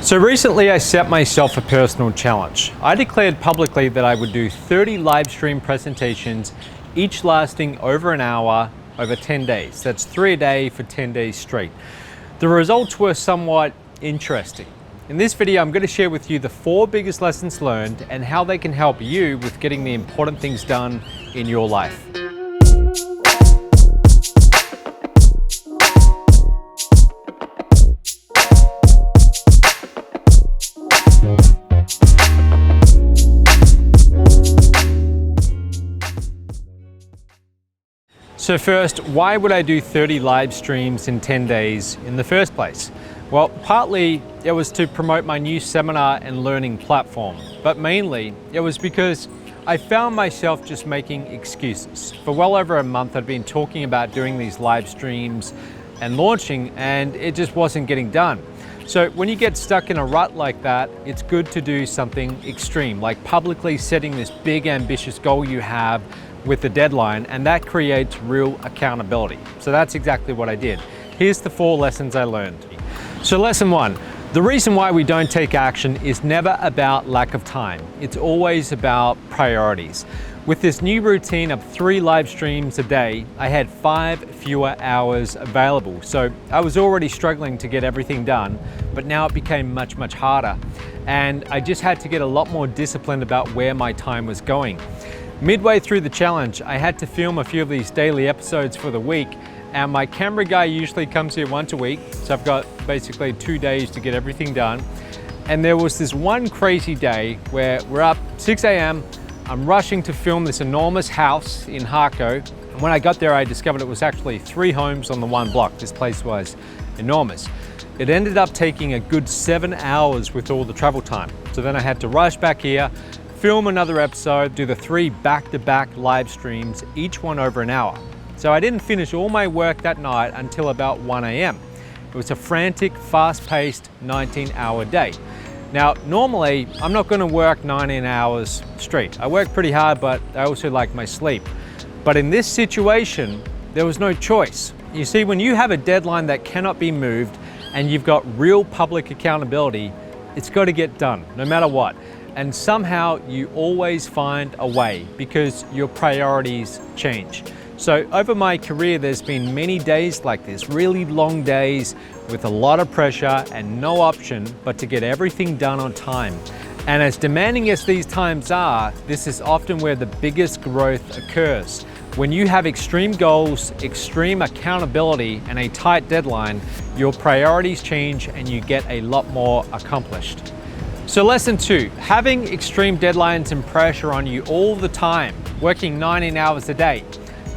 So recently I set myself a personal challenge. I declared publicly that I would do 30 live stream presentations, each lasting over an hour, over 10 days. That's 3 a day for 10 days straight. The results were somewhat interesting. In this video, I'm going to share with you the 4 biggest lessons learned and how they can help you with getting the important things done in your life. So first, why would I do 30 live streams in 10 days in the first place? Well, partly it was to promote my new seminar and learning platform, but mainly it was because I found myself just making excuses. For well over a month, I'd been talking about doing these live streams and launching, and it just wasn't getting done. So when you get stuck in a rut like that, it's good to do something extreme, like publicly setting this big ambitious goal you have with the deadline, and that creates real accountability. So that's exactly what I did. Here's the 4 lessons I learned. So lesson 1, the reason why we don't take action is never about lack of time. It's always about priorities. With this new routine of 3 live streams a day, I had 5 fewer hours available. So I was already struggling to get everything done, but now it became much, much harder. And I just had to get a lot more disciplined about where my time was going. Midway through the challenge, I had to film a few of these daily episodes for the week, and my camera guy usually comes here once a week, so I've got basically 2 days to get everything done. And there was this one crazy day where we're up 6 a.m, I'm rushing to film this enormous house in Harco, and when I got there I discovered it was actually 3 homes on the one block. This place was enormous. It ended up taking a good 7 hours with all the travel time. So then I had to rush back here, film another episode, do the 3 back-to-back live streams, each one over an hour. So I didn't finish all my work that night until about 1 a.m. It was a frantic, fast-paced 19-hour day. Now, normally, I'm not going to work 19 hours straight. I work pretty hard, but I also like my sleep. But in this situation, there was no choice. You see, when you have a deadline that cannot be moved and you've got real public accountability, it's got to get done, no matter what. And somehow you always find a way because your priorities change. So over my career, there's been many days like this, really long days with a lot of pressure and no option but to get everything done on time. And as demanding as these times are, this is often where the biggest growth occurs. When you have extreme goals, extreme accountability, and a tight deadline, your priorities change and you get a lot more accomplished. So lesson 2, having extreme deadlines and pressure on you all the time, working 19 hours a day,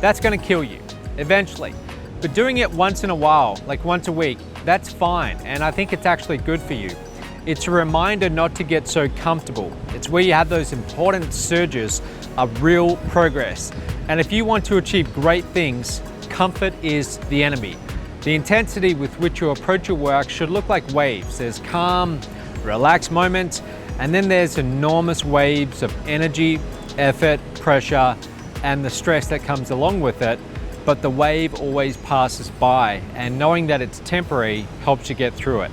that's going to kill you eventually. But doing it once in a while, like once a week, that's fine. And I think it's actually good for you. It's a reminder not to get so comfortable. It's where you have those important surges of real progress. And if you want to achieve great things, comfort is the enemy. The intensity with which you approach your work should look like waves. There's calm, relaxed moments, and then there's enormous waves of energy, effort, pressure, and the stress that comes along with it. But the wave always passes by, and knowing that it's temporary helps you get through it.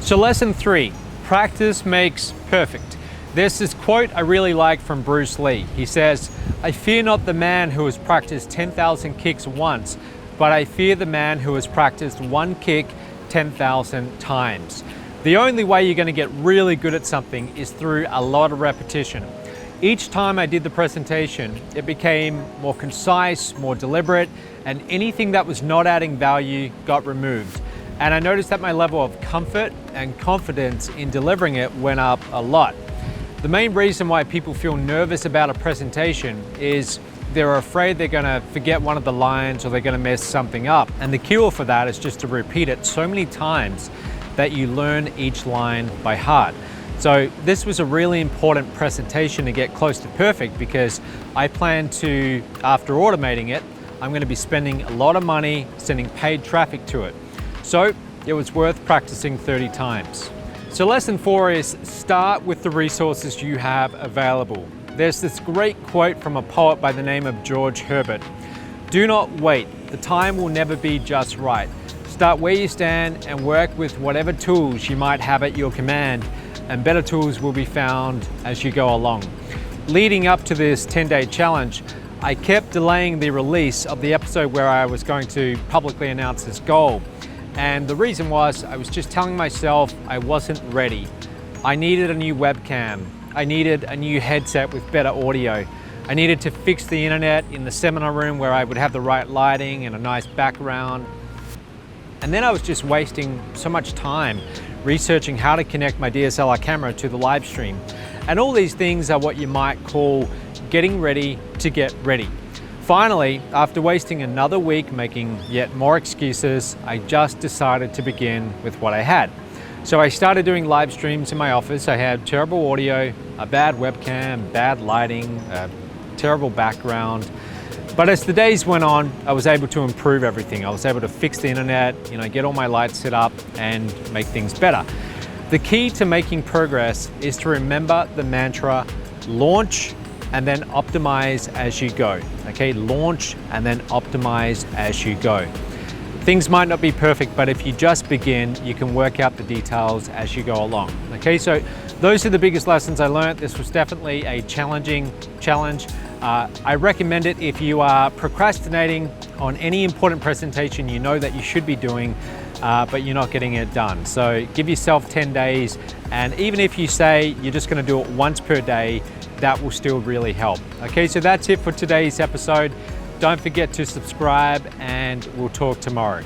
So lesson 3, practice makes perfect. There's this quote I really like from Bruce Lee. He says, "I fear not the man who has practiced 10,000 kicks once, but I fear the man who has practiced one kick 10,000 times." The only way you're going to get really good at something is through a lot of repetition. Each time I did the presentation, it became more concise, more deliberate, and anything that was not adding value got removed. And I noticed that my level of comfort and confidence in delivering it went up a lot. The main reason why people feel nervous about a presentation is they're afraid they're going to forget one of the lines or they're going to mess something up. And the cure for that is just to repeat it so many times that you learn each line by heart. So this was a really important presentation to get close to perfect because I plan to, after automating it, I'm going to be spending a lot of money sending paid traffic to it. So it was worth practicing 30 times. So lesson 4 is start with the resources you have available. There's this great quote from a poet by the name of George Herbert. "Do not wait. The time will never be just right. Start where you stand and work with whatever tools you might have at your command, and better tools will be found as you go along. Leading up to this 10-day challenge, I kept delaying the release of the episode where I was going to publicly announce this goal. And the reason was I was just telling myself I wasn't ready. I needed a new webcam. I needed a new headset with better audio. I needed to fix the internet in the seminar room where I would have the right lighting and a nice background. And then I was just wasting so much time researching how to connect my DSLR camera to the live stream. And all these things are what you might call getting ready to get ready. Finally, after wasting another week making yet more excuses, I just decided to begin with what I had. So I started doing live streams in my office. I had terrible audio, a bad webcam, bad lighting, a terrible background. But as the days went on, I was able to improve everything. I was able to fix the internet, get all my lights set up and make things better. The key to making progress is to remember the mantra, launch and then optimize as you go. Okay, launch and then optimize as you go. Things might not be perfect, but if you just begin, you can work out the details as you go along. Okay, so those are the biggest lessons I learned. This was definitely a challenging challenge. I recommend it if you are procrastinating on any important presentation you know that you should be doing, but you're not getting it done. So give yourself 10 days, and even if you say you're just going to do it once per day, that will still really help. Okay, so that's it for today's episode. Don't forget to subscribe, and we'll talk tomorrow.